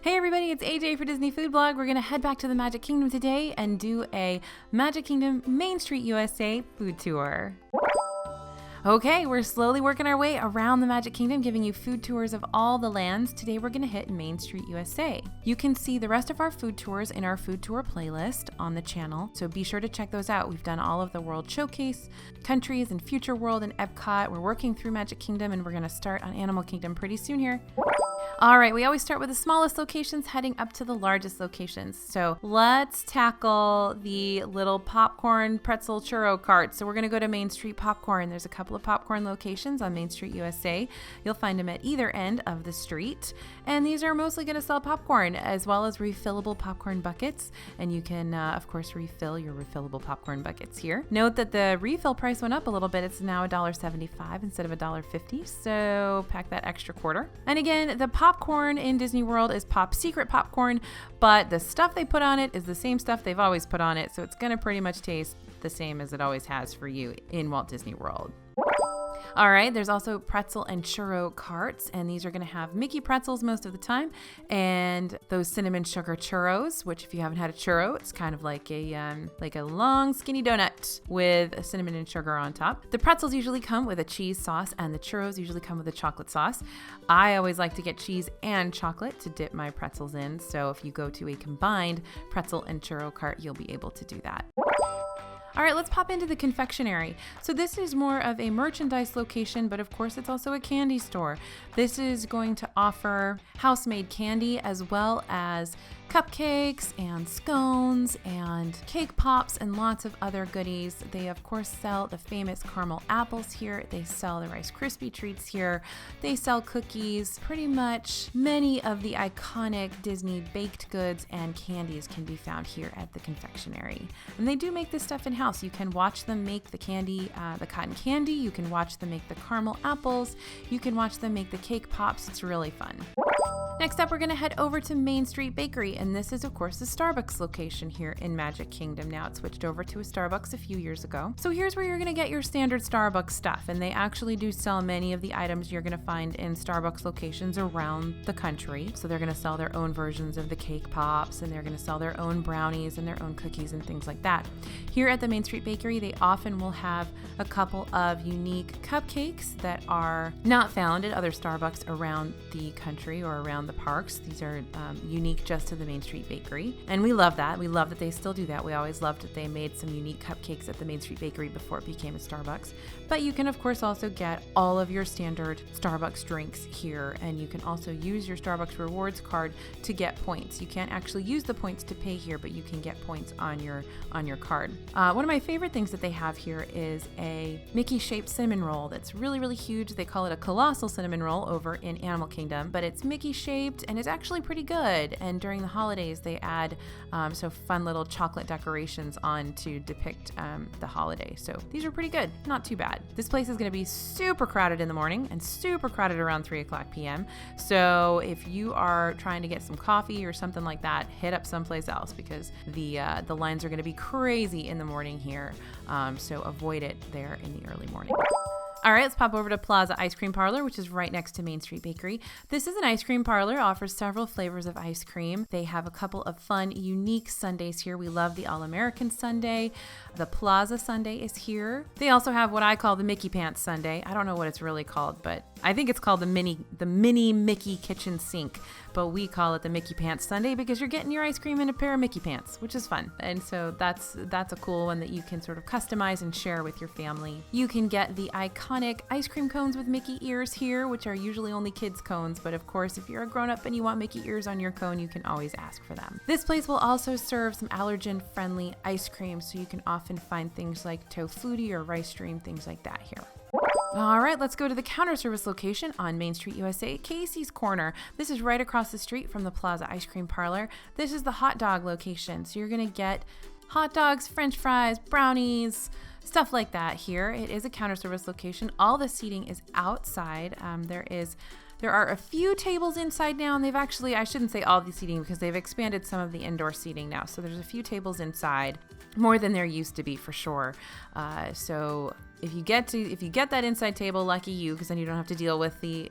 Hey everybody, it's AJ for Disney Food Blog. We're going to head back to the Magic Kingdom today and do a Magic Kingdom Main Street USA food tour. Okay, we're slowly working our way around the Magic Kingdom, giving you food tours of all the lands. Today we're going to hit Main Street USA. You can see the rest of our food tours in our food tour playlist on the channel, so be sure to check those out. We've done all of the World Showcase, countries, and Future World and Epcot. We're working through Magic Kingdom, and we're going to start on Animal Kingdom pretty soon here. All right, we always start with the smallest locations heading up to the largest locations. So let's tackle the little popcorn pretzel churro cart. So we're going to go to Main Street Popcorn. There's a couple of popcorn locations on Main Street USA. You'll find them at either end of the street. And these are mostly going to sell popcorn as well as refillable popcorn buckets. And you can, of course, refill your refillable popcorn buckets here. Note that the refill price went up a little bit. It's now $1.75 instead of $1.50. So pack that extra quarter. And again, the popcorn in Disney World is Pop Secret popcorn, but the stuff they put on it is the same stuff they've always put on it, so it's going to pretty much taste the same as it always has for you in Walt Disney World. All right, there's also pretzel and churro carts, and these are going to have Mickey pretzels most of the time, and those cinnamon sugar churros, which if you haven't had a churro, it's kind of like a long skinny donut with cinnamon and sugar on top. The pretzels usually come with a cheese sauce, and the churros usually come with a chocolate sauce. I always like to get cheese and chocolate to dip my pretzels in, so if you go to a combined pretzel and churro cart, you'll be able to do that. All right, let's pop into the confectionery. So this is more of a merchandise location, but of course it's also a candy store. This is going to offer house-made candy as well as cupcakes and scones and cake pops and lots of other goodies. They of course sell the famous caramel apples here. They sell the Rice Krispie treats here. They sell cookies. Pretty much many of the iconic Disney baked goods and candies can be found here at the confectionery. And they do make this stuff in-house. You can watch them make the candy, the cotton candy. You can watch them make the caramel apples. You can watch them make the cake pops. It's really fun. Next up, we're going to head over to Main Street Bakery, and this is, of course, the Starbucks location here in Magic Kingdom. Now, it switched over to a Starbucks a few years ago. So here's where you're going to get your standard Starbucks stuff, and they actually do sell many of the items you're going to find in Starbucks locations around the country. So they're going to sell their own versions of the cake pops, and they're going to sell their own brownies and their own cookies and things like that. Here at the Main Street Bakery, they often will have a couple of unique cupcakes that are not found at other Starbucks around the country or around the parks. These are unique just to the Main Street Bakery, and we love that. We love that they still do that. We always loved that they made some unique cupcakes at the Main Street Bakery before it became a Starbucks. But you can of course also get all of your standard Starbucks drinks here, and you can also use your Starbucks rewards card to get points. You can't actually use the points to pay here, but you can get points on your card. One of my favorite things that they have here is a Mickey shaped cinnamon roll that's really, really huge. They call it a colossal cinnamon roll over in Animal Kingdom, but it's Mickey shaped and it's actually pretty good. And during the holidays, they add so fun little chocolate decorations on to depict the holiday. So these are pretty good, not too bad. This place is going to be super crowded in the morning and super crowded around 3:00 p.m. So if you are trying to get some coffee or something like that, hit up someplace else because the lines are going to be crazy in the morning here. So avoid it there in the early morning. All right, let's pop over to Plaza Ice Cream Parlor, which is right next to Main Street Bakery. This is an ice cream parlor, offers several flavors of ice cream. They have a couple of fun, unique sundaes here. We love the All-American Sundae. The Plaza Sundae is here. They also have what I call the Mickey Pants Sundae. I don't know what it's really called, but I think it's called the mini Mickey kitchen sink. But we call it the Mickey Pants Sundae because you're getting your ice cream in a pair of Mickey pants, which is fun. And so that's a cool one that you can sort of customize and share with your family. You can get the iconic ice cream cones with Mickey ears here, which are usually only kids cones. But of course, if you're a grown-up and you want Mickey ears on your cone, you can always ask for them. This place will also serve some allergen-friendly ice cream, so you can often find things like tofutti or rice stream, things like that here. All right, let's go to the counter service location on Main Street USA, Casey's Corner. This is right across the street from the Plaza Ice Cream Parlor. This is the hot dog location. So you're going to get hot dogs, french fries, brownies, stuff like that here. It is a counter service location. All the seating is outside. There are a few tables inside now, and they've actually, I shouldn't say all the seating because they've expanded some of the indoor seating now. So there's a few tables inside, more than there used to be for sure. So if you get that inside table, lucky you, because then you don't have to deal with the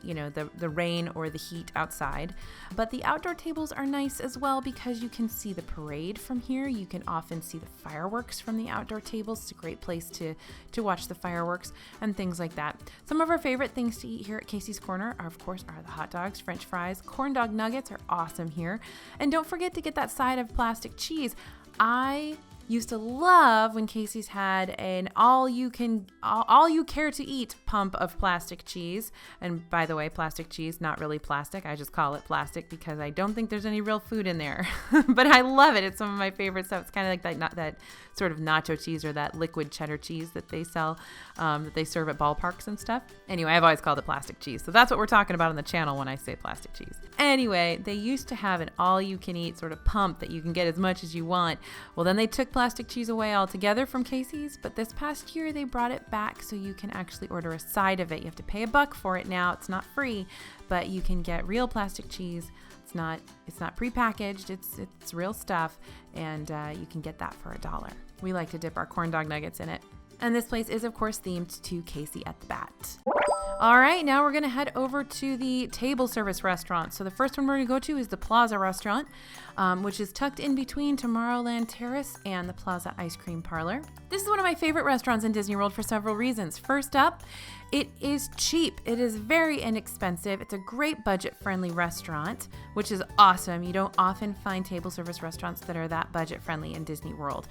rain or the heat outside. But the outdoor tables are nice as well because you can see the parade from here. You can often see the fireworks from the outdoor tables. It's a great place to watch the fireworks and things like that. Some of our favorite things to eat here at Casey's Corner are the hot dogs, French fries, corn dog nuggets are awesome here. And don't forget to get that side of plastic cheese. I used to love when Casey's had an all you care to eat pump of plastic cheese. And by the way, plastic cheese, not really plastic. I just call it plastic because I don't think there's any real food in there. But I love it. It's some of my favorite stuff. It's kind of like that sort of nacho cheese or that liquid cheddar cheese that they sell, that they serve at ballparks and stuff. Anyway, I've always called it plastic cheese. So that's what we're talking about on the channel when I say plastic cheese. Anyway, they used to have an all you can eat sort of pump that you can get as much as you want. Well, then they took plastic cheese away altogether from Casey's, but this past year they brought it back so you can actually order a side of it. You have to pay $1 for it now. It's not free, but you can get real plastic cheese. It's not prepackaged. It's real stuff, and you can get that for $1. We like to dip our corn dog nuggets in it. And this place is, of course, themed to Casey at the Bat. All right, now we're going to head over to the table service restaurant. So the first one we're going to go to is the Plaza Restaurant, which is tucked in between Tomorrowland Terrace and the Plaza Ice Cream Parlor. This is one of my favorite restaurants in Disney World for several reasons. First up, it is cheap. It is very inexpensive. It's a great budget-friendly restaurant, which is awesome. You don't often find table service restaurants that are that budget-friendly in Disney World.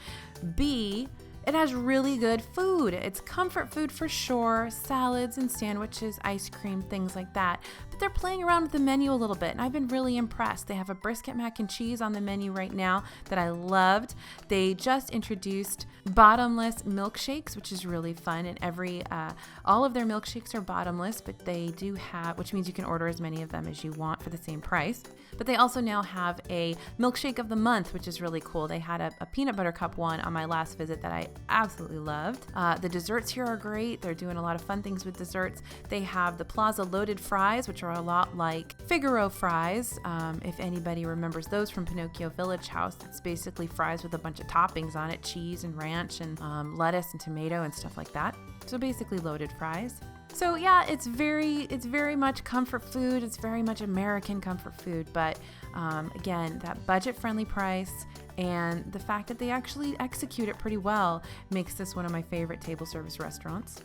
B, it has really good food. It's comfort food for sure, salads and sandwiches, ice cream, things like that. But they're playing around with the menu a little bit, and I've been really impressed. They have a brisket mac and cheese on the menu right now that I loved. They just introduced bottomless milkshakes, which is really fun. And all of their milkshakes are bottomless, but they do have, which means you can order as many of them as you want for the same price. But they also now have a milkshake of the month, which is really cool. They had a peanut butter cup one on my last visit that I absolutely loved. The desserts here are great. They're doing a lot of fun things with desserts. They have the Plaza loaded fries, which are a lot like Figaro fries. If anybody remembers those from Pinocchio Village House, it's basically fries with a bunch of toppings on it, cheese and ranch and lettuce and tomato and stuff like that. So basically loaded fries. So yeah, it's very much comfort food. It's very much American comfort food, but again, that budget-friendly price and the fact that they actually execute it pretty well makes this one of my favorite table service restaurants.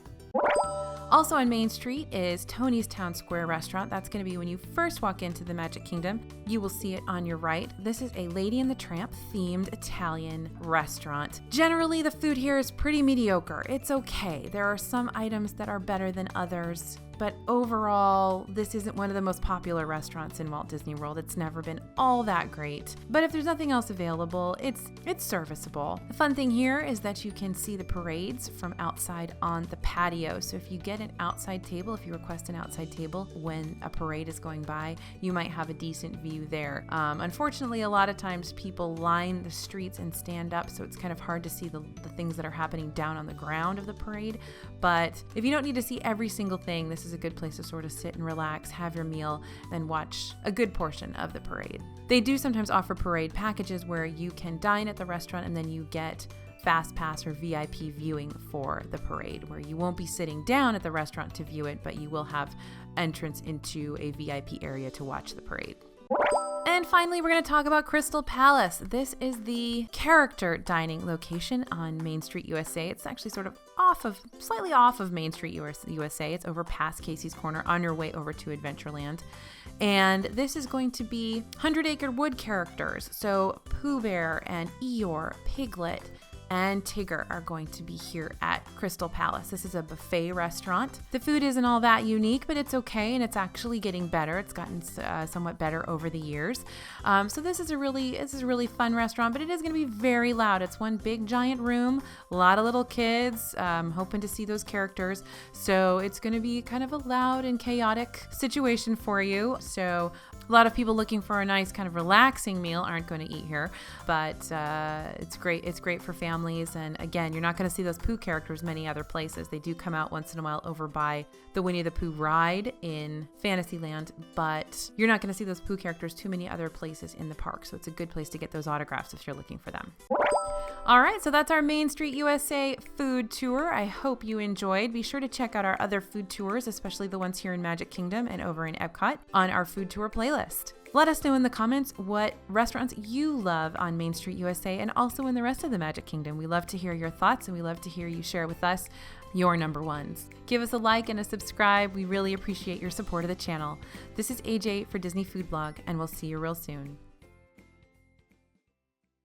Also on Main Street is Tony's Town Square Restaurant. That's going to be when you first walk into the Magic Kingdom. You will see it on your right. This is a Lady and the Tramp themed Italian restaurant. Generally, the food here is pretty mediocre. It's okay. There are some items that are better than others, but overall, this isn't one of the most popular restaurants in Walt Disney World. It's never been all that great. But if there's nothing else available, it's serviceable. The fun thing here is that you can see the parades from outside on the patio. So if you get an outside table, if you request an outside table when a parade is going by, you might have a decent view there. Unfortunately, a lot of times people line the streets and stand up, so it's kind of hard to see the things that are happening down on the ground of the parade. But if you don't need to see every single thing, this is a good place to sort of sit and relax, have your meal, and watch a good portion of the parade. They do sometimes offer parade packages where you can dine at the restaurant and then you get Fast Pass or VIP viewing for the parade, where you won't be sitting down at the restaurant to view it, but you will have entrance into a VIP area to watch the parade. And finally, we're going to talk about Crystal Palace. This is the character dining location on Main Street, USA. It's actually sort of slightly off of Main Street, USA. It's over past Casey's Corner on your way over to Adventureland. And this is going to be 100 Acre Wood characters. So Pooh Bear and Eeyore, Piglet, and Tigger are going to be here at Crystal Palace. This is a buffet restaurant. The food isn't all that unique, but it's okay, and it's actually getting better. It's gotten somewhat better over the years. So this is a really fun restaurant, but it is going to be very loud. It's one big giant room, a lot of little kids, hoping to see those characters. So it's going to be kind of a loud and chaotic situation for you. So a lot of people looking for a nice kind of relaxing meal aren't going to eat here, but it's great. It's great for families. And again, you're not going to see those Pooh characters many other places. They do come out once in a while over by the Winnie the Pooh ride in Fantasyland, but you're not going to see those Pooh characters too many other places in the park. So it's a good place to get those autographs if you're looking for them. All right, so that's our Main Street USA food tour. I hope you enjoyed. Be sure to check out our other food tours, especially the ones here in Magic Kingdom and over in Epcot, on our food tour playlist. Let us know in the comments what restaurants you love on Main Street USA and also in the rest of the Magic Kingdom. We love to hear your thoughts and we love to hear you share with us your number ones. Give us a like and a subscribe. We really appreciate your support of the channel. This is AJ for Disney Food Blog, and we'll see you real soon.